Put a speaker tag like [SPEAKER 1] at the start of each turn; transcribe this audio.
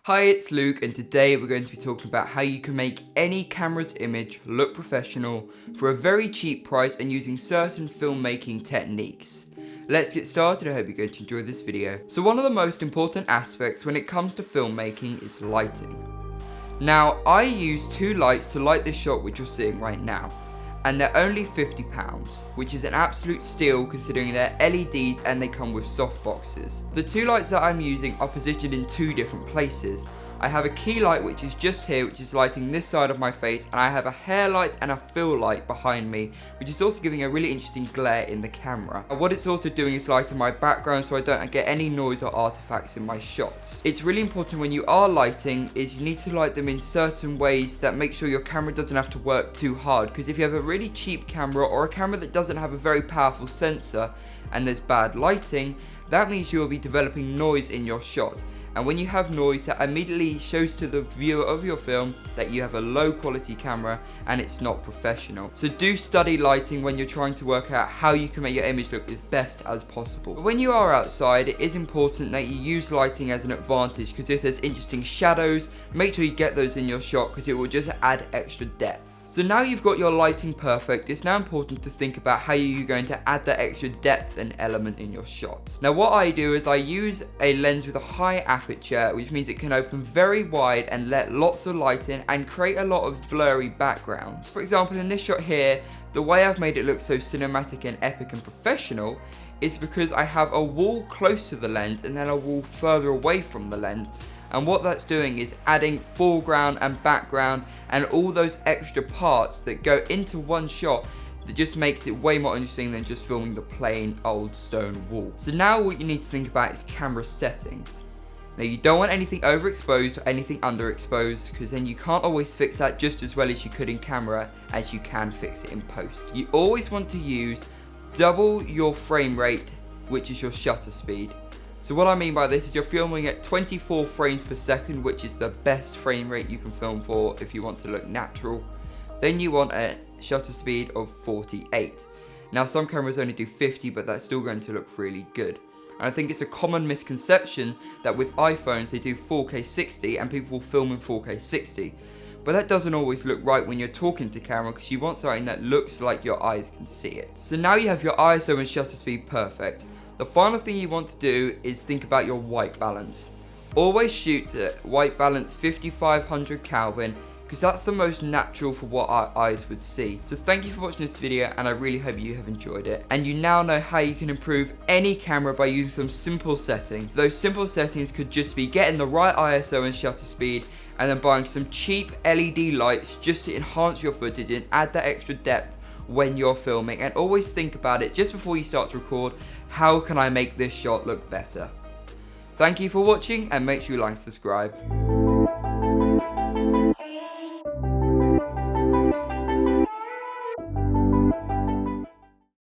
[SPEAKER 1] Hi, it's Luke, and today we're going to be talking about how you can make any camera's image look professional for a very cheap price and using certain filmmaking techniques. Let's get started. I hope you're going to enjoy this video. So one of the most important aspects when it comes to filmmaking is lighting. Now, I use two lights to light this shot which you're seeing right now, and they're only £50, which is an absolute steal considering they're LEDs and they come with soft boxes. The two lights that I'm using are positioned in two different places. I have a key light which is just here, which is lighting this side of my face, and I have a hair light and a fill light behind me, which is also giving a really interesting glare in the camera. And what it's also doing is lighting my background so I don't get any noise or artifacts in my shots. It's really important when you are lighting is you need to light them in certain ways that make sure your camera doesn't have to work too hard, because if you have a really cheap camera or a camera that doesn't have a very powerful sensor and there's bad lighting, that means you will be developing noise in your shot. And when you have noise, that immediately shows to the viewer of your film that you have a low quality camera and it's not professional. So do study lighting when you're trying to work out how you can make your image look as best as possible. But when you are outside, it is important that you use lighting as an advantage, because if there's interesting shadows, make sure you get those in your shot because it will just add extra depth. So now you've got your lighting perfect, it's now important to think about how you're going to add that extra depth and element in your shots. Now what I do is I use a lens with a high aperture, which means it can open very wide and let lots of light in and create a lot of blurry backgrounds. For example, in this shot here, the way I've made it look so cinematic and epic and professional is because I have a wall close to the lens and then a wall further away from the lens. And what that's doing is adding foreground and background and all those extra parts that go into one shot that just makes it way more interesting than just filming the plain old stone wall. So now what you need to think about is camera settings. Now you don't want anything overexposed or anything underexposed, because then you can't always fix that just as well as you could in camera as you can fix it in post. You always want to use double your frame rate, which is your shutter speed. So what I mean by this is you're filming at 24 frames per second, which is the best frame rate you can film for if you want to look natural. Then you want a shutter speed of 48. Now some cameras only do 50, but that's still going to look really good. And I think it's a common misconception that with iPhones they do 4K 60 and people will film in 4K 60. But that doesn't always look right when you're talking to camera, because you want something that looks like your eyes can see it. So now you have your ISO and shutter speed perfect. The final thing you want to do is think about your white balance. Always shoot at white balance 5500 Kelvin, because that's the most natural for what our eyes would see. So thank you for watching this video, and I really hope you have enjoyed it. And you now know how you can improve any camera by using some simple settings. Those simple settings could just be getting the right ISO and shutter speed, and then buying some cheap LED lights just to enhance your footage and add that extra depth when you're filming. And always think about it just before you start to record, how can I make this shot look better? Thank you for watching, and make sure you like and subscribe.